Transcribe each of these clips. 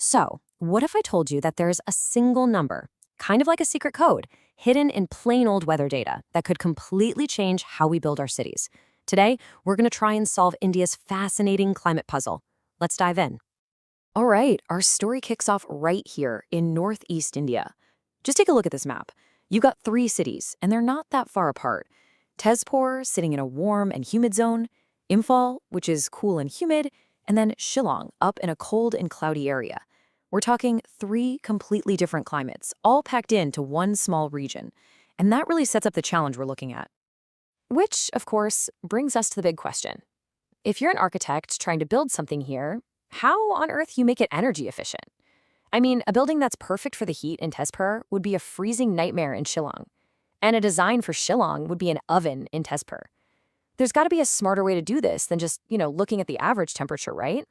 So, what if I told you that there's a single number, kind of like a secret code, hidden in plain old weather data that could completely change how we build our cities? Today, we're going to try and solve India's fascinating climate puzzle. Let's dive in. All right, our story kicks off right here in northeast India. Just take a look at this map. You've got three cities, and they're not that far apart. Tezpur, sitting in a warm and humid zone, Imphal, which is cool and humid, and then Shillong, up in a cold and cloudy area. We're talking three completely different climates, all packed into one small region. And that really sets up the challenge we're looking at. Which, of course, brings us to the big question. If you're an architect trying to build something here, how on earth do you make it energy efficient? I mean, a building that's perfect for the heat in Tezpur would be a freezing nightmare in Shillong. And a design for Shillong would be an oven in Tezpur. There's got to be a smarter way to do this than just, looking at the average temperature, right?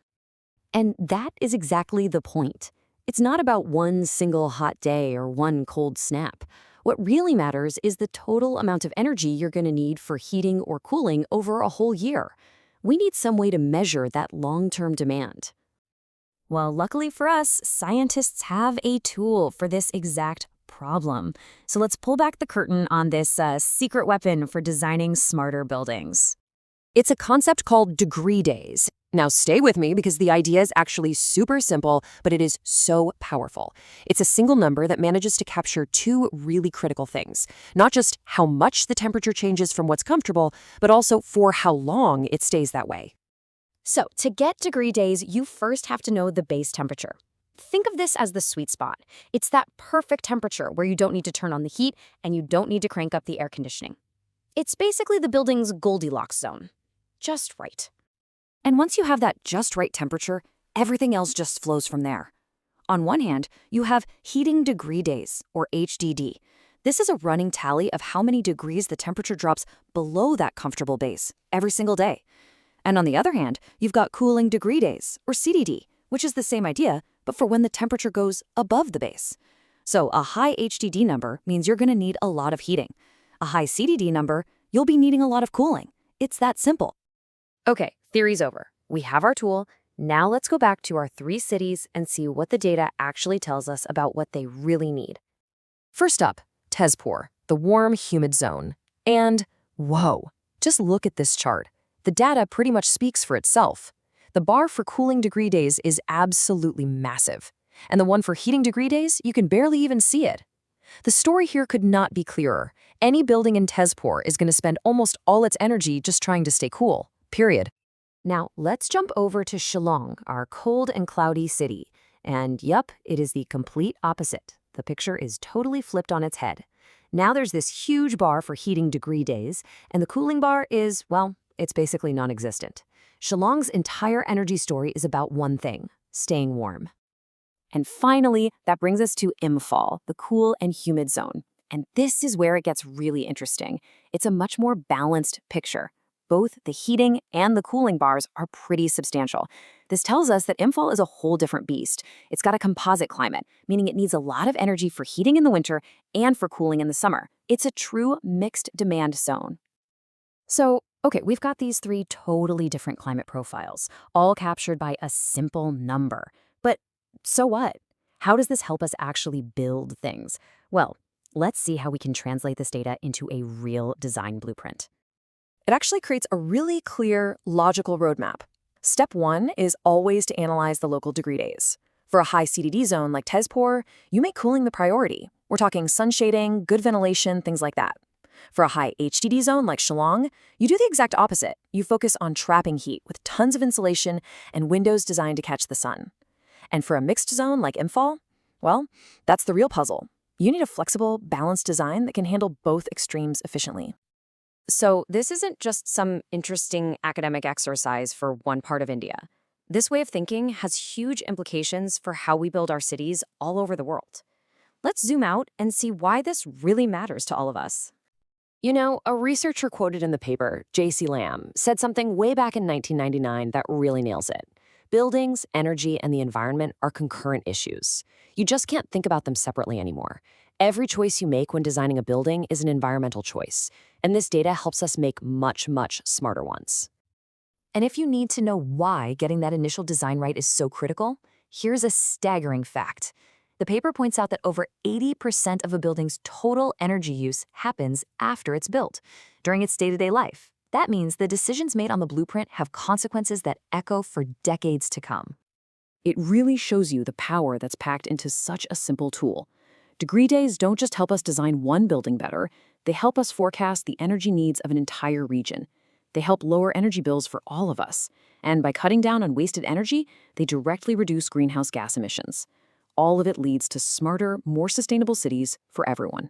And that is exactly the point. It's not about one single hot day or one cold snap. What really matters is the total amount of energy you're going to need for heating or cooling over a whole year. We need some way to measure that long-term demand. Well, luckily for us, scientists have a tool for this exact problem. So let's pull back the curtain on this secret weapon for designing smarter buildings. It's a concept called degree days. Now stay with me because the idea is actually super simple, but it is so powerful. It's a single number that manages to capture two really critical things. Not just how much the temperature changes from what's comfortable, but also for how long it stays that way. So to get degree days, you first have to know the base temperature. Think of this as the sweet spot. It's that perfect temperature where you don't need to turn on the heat and you don't need to crank up the air conditioning. It's basically the building's Goldilocks zone. Just right. And once you have that just right temperature, everything else just flows from there. On one hand, you have heating degree days, or HDD. This is a running tally of how many degrees the temperature drops below that comfortable base every single day. And on the other hand, you've got cooling degree days, or CDD, which is the same idea, but for when the temperature goes above the base. So a high HDD number means you're going to need a lot of heating. A high CDD number, you'll be needing a lot of cooling. It's that simple. Okay, theory's over. We have our tool. Now let's go back to our three cities and see what the data actually tells us about what they really need. First up, Tezpur, the warm, humid zone. And whoa, just look at this chart. The data pretty much speaks for itself. The bar for cooling degree days is absolutely massive. And the one for heating degree days, you can barely even see it. The story here could not be clearer. Any building in Tezpur is going to spend almost all its energy just trying to stay cool, period. Now, let's jump over to Shillong, our cold and cloudy city. And yup, it is the complete opposite. The picture is totally flipped on its head. Now there's this huge bar for heating degree days, and the cooling bar is, well, it's basically non-existent. Shillong's entire energy story is about one thing: staying warm. And finally, that brings us to Imphal, the cool and humid zone. And this is where it gets really interesting. It's a much more balanced picture. Both the heating and the cooling bars are pretty substantial. This tells us that Imphal is a whole different beast. It's got a composite climate, meaning it needs a lot of energy for heating in the winter and for cooling in the summer. It's a true mixed demand zone. So, okay, we've got these three totally different climate profiles, all captured by a simple number. But so what? How does this help us actually build things? Well, let's see how we can translate this data into a real design blueprint. It actually creates a really clear, logical roadmap. Step one is always to analyze the local degree days. For a high CDD zone like Tezpur, you make cooling the priority. We're talking sun shading, good ventilation, things like that. For a high HDD zone like Shillong, you do the exact opposite. You focus on trapping heat with tons of insulation and windows designed to catch the sun. And for a mixed zone like Imphal, well, that's the real puzzle. You need a flexible, balanced design that can handle both extremes efficiently. So this isn't just some interesting academic exercise for one part of India. This way of thinking has huge implications for how we build our cities all over the world. Let's zoom out and see why this really matters to all of us. A researcher quoted in the paper, Singh M, said something way back in 1999 that really nails it. Buildings, energy, and the environment are concurrent issues. You just can't think about them separately anymore. Every choice you make when designing a building is an environmental choice, and this data helps us make much, much smarter ones. And if you need to know why getting that initial design right is so critical, Here's a staggering fact. The paper points out that over 80% of a building's total energy use happens after it's built, during its day-to-day life. That means the decisions made on the blueprint have consequences that echo for decades to come. It really shows you the power that's packed into such a simple tool. Degree days don't just help us design one building better, they help us forecast the energy needs of an entire region. They help lower energy bills for all of us. And by cutting down on wasted energy, they directly reduce greenhouse gas emissions. All of it leads to smarter, more sustainable cities for everyone.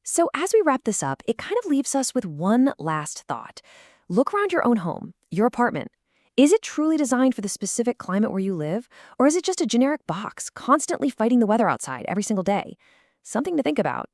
So as we wrap this up, it kind of leaves us with one last thought. Look around your own home, your apartment. Is it truly designed for the specific climate where you live? Or is it just a generic box, constantly fighting the weather outside every single day? Something to think about.